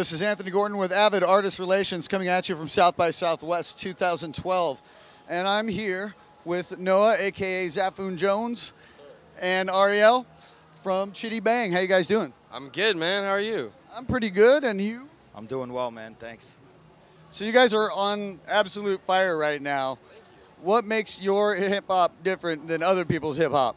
This is Anthony Gordon with Avid Artist Relations coming at you from South by Southwest 2012. And I'm here with Noah, a.k.a. Zafoon Jones, and Ariel from Chiddy Bang. How you guys doing? I'm good, man. How are you? I'm pretty good, and you? I'm doing well, man. Thanks. So you guys are on absolute fire right now. What makes your hip-hop different than other people's hip-hop?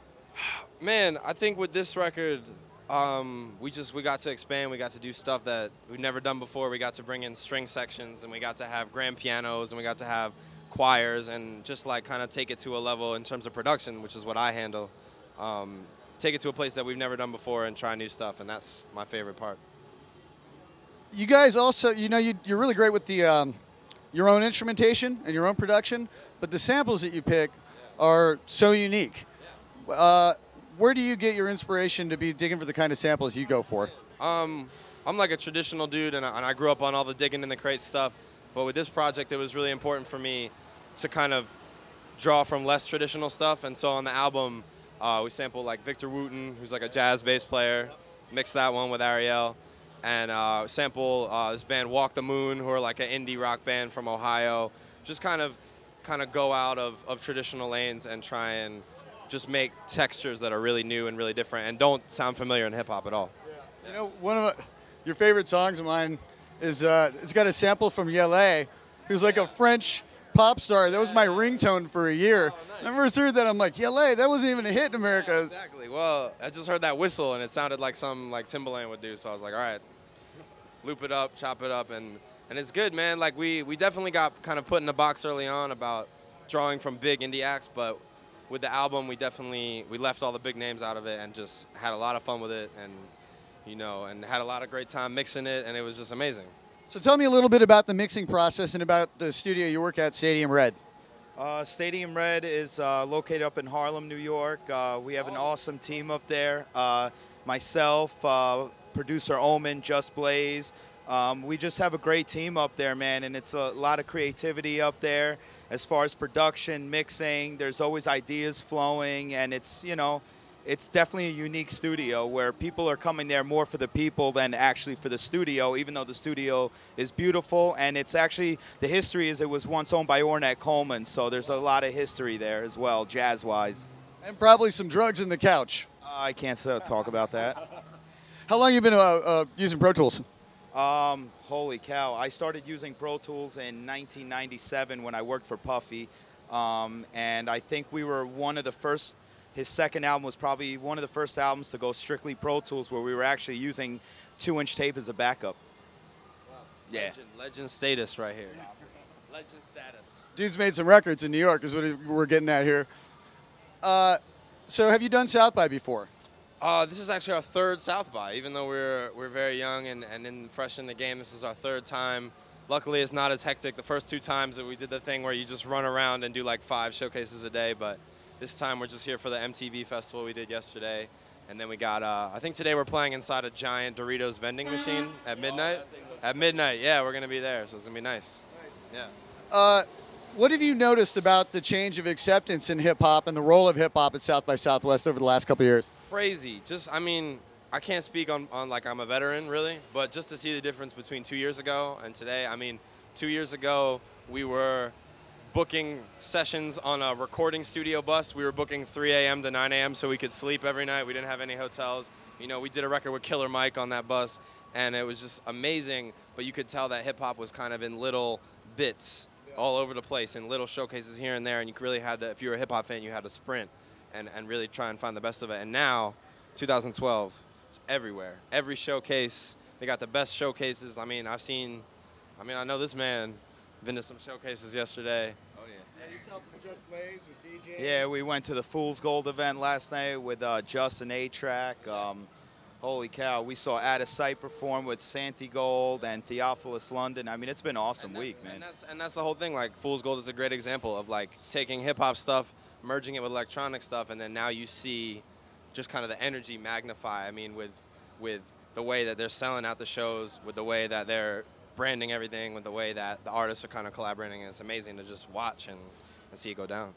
Man, I think with this record, we got to expand. We got to do stuff that we've never done before. We got to bring in string sections, and we got to have grand pianos, and we got to have choirs, and just like kind of take it to a level in terms of production, which is what I handle. Take it to a place that we've never done before and try new stuff, and that's my favorite part. You guys also, you know, you're really great with the your own instrumentation and your own production, but the samples that you pick are so unique. Where do you get your inspiration to be digging for the kind of samples you go for? I'm like a traditional dude, and I grew up on all the digging in the crate stuff. But with this project, it was really important for me to kind of draw from less traditional stuff. And so on the album, we sampled like Victor Wooten, who's like a jazz bass player, mixed that one with Ariel, and sample this band Walk the Moon, who are like an indie rock band from Ohio. Just kind of go out of traditional lanes and try and just make textures that are really new and really different and don't sound familiar in hip-hop at all. Yeah. You know, one of your favorite songs of mine is, it's got a sample from Yele, who's like a French pop star. That was my ringtone for a year. Oh, nice. I first heard that, I'm like, Yele, that wasn't even a hit in America. Yeah, exactly. Well, I just heard that whistle, and it sounded like something like Timbaland would do, so I was like, all right, loop it up, chop it up, and it's good, man. Like, we definitely got kind of put in a box early on about drawing from big indie acts, but with the album, we left all the big names out of it and just had a lot of fun with it, and you know, and had a lot of great time mixing it, and it was just amazing. So tell me a little bit about the mixing process and about the studio you work at, Stadium Red. Stadium Red is located up in Harlem, New York. We have an awesome team up there. Myself, producer Omen, Just Blaze. We just have a great team up there, man, and it's a lot of creativity up there. As far as production, mixing, there's always ideas flowing, and it's, you know, it's definitely a unique studio where people are coming there more for the people than actually for the studio, even though the studio is beautiful. And it's actually, the history is it was once owned by Ornette Coleman, so there's a lot of history there as well, jazz-wise. And probably some drugs in the couch. I can't talk about that. How long have you been using Pro Tools? Holy cow. I started using Pro Tools in 1997 when I worked for Puffy. And I think we were one of the first, his second album was probably one of the first albums to go strictly Pro Tools, where we were actually using 2-inch tape as a backup. Wow. Yeah. Legend status right here. Legend status. Dude's made some records in New York is what we're getting at here. So have you done South by before? This is actually our third South by. Even though we're very young and fresh in the game, this is our third time. Luckily, it's not as hectic. The first two times that we did the thing where you just run around and do like 5 showcases a day, but this time we're just here for the MTV festival we did yesterday. And then we got, I think today we're playing inside a giant Doritos vending machine at midnight. At midnight, yeah, we're going to be there, so it's going to be nice. Yeah. What have you noticed about the change of acceptance in hip-hop and the role of hip-hop at South by Southwest over the last couple of years? Crazy. Just, I mean, I can't speak on like I'm a veteran, really, but just to see the difference between 2 years ago and today. I mean, 2 years ago, we were booking sessions on a recording studio bus. We were booking 3 a.m. to 9 a.m. so we could sleep every night. We didn't have any hotels. You know, we did a record with Killer Mike on that bus, and it was just amazing, but you could tell that hip-hop was kind of in little bits all over the place, in little showcases here and there, and you really had to, if you were a hip-hop fan, you had to sprint and really try and find the best of it. And now, 2012, it's everywhere. Every showcase, they got the best showcases. I mean, I know this man. Been to some showcases yesterday. Oh, yeah. You saw Just Blaze was DJing? Yeah, we went to the Fool's Gold event last night with Justin A-Track. Holy cow, we saw Out of Sight perform with Santi Gold and Theophilus London. I mean, it's been an awesome week, man. And that's the whole thing. Like, Fool's Gold is a great example of, like, taking hip-hop stuff, merging it with electronic stuff, and then now you see just kind of the energy magnify. I mean, with the way that they're selling out the shows, with the way that they're branding everything, with the way that the artists are kind of collaborating, and it's amazing to just watch and see it go down.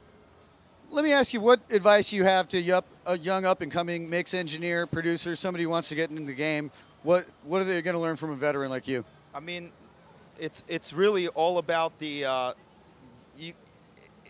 Let me ask you what advice you have to a young up-and-coming mix engineer, producer, somebody who wants to get into the game. What are they going to learn from a veteran like you? I mean, it's really all about the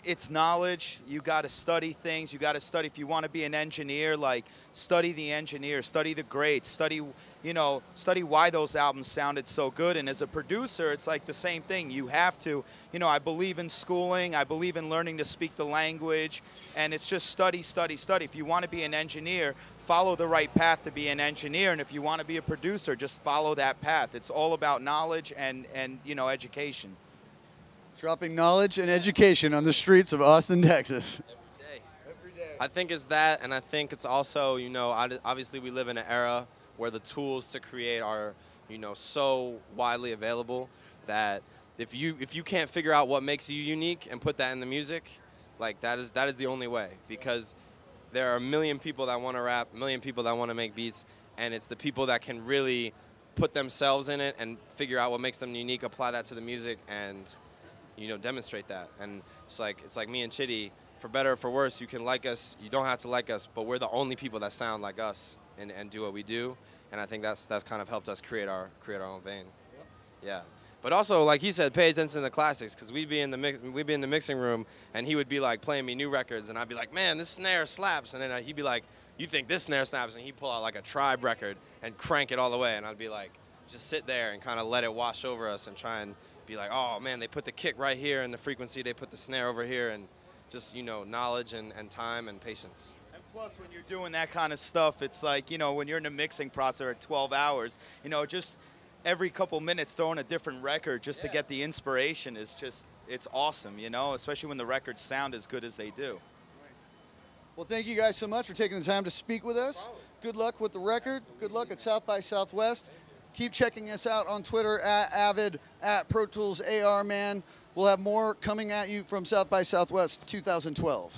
it's knowledge. You got to study things. You got to study. If you want to be an engineer, like study the engineer, study the greats, study why those albums sounded so good. And as a producer, it's like the same thing. You have to, I believe in schooling. I believe in learning to speak the language, and it's just study, study, study. If you want to be an engineer, follow the right path to be an engineer, and if you want to be a producer, just follow that path. It's all about knowledge and education. Dropping knowledge and education on the streets of Austin, Texas. Every day. I think it's that, and I think it's also, obviously we live in an era where the tools to create are, so widely available that if you can't figure out what makes you unique and put that in the music, like that is the only way, because there are a million people that want to rap, a million people that want to make beats, and it's the people that can really put themselves in it and figure out what makes them unique, apply that to the music, and demonstrate that. And it's like me and Chiddy, for better or for worse, you can like us, you don't have to like us, but we're the only people that sound like us and do what we do. And I think that's kind of helped us create our own vein. Yep. Yeah. But also, like he said, pay attention to the classics, because we'd be in the mixing room, and he would be like playing me new records, and I'd be like, man, this snare slaps, and then he'd be like, you think this snare slaps, and he'd pull out like a Tribe record and crank it all the way, and I'd be like, just sit there and kind of let it wash over us and try and be like, oh man, they put the kick right here and the frequency, they put the snare over here, and just, knowledge and time and patience. And plus, when you're doing that kind of stuff, it's like, when you're in a mixing process for 12 hours, just every couple minutes throwing a different record just to get the inspiration is just, it's awesome, especially when the records sound as good as they do. Nice. Well, thank you guys so much for taking the time to speak with us. Good luck with the record. Good luck at South by Southwest. Keep checking us out on Twitter at Avid, at Pro Tools AR Man. We'll have more coming at you from South by Southwest 2012.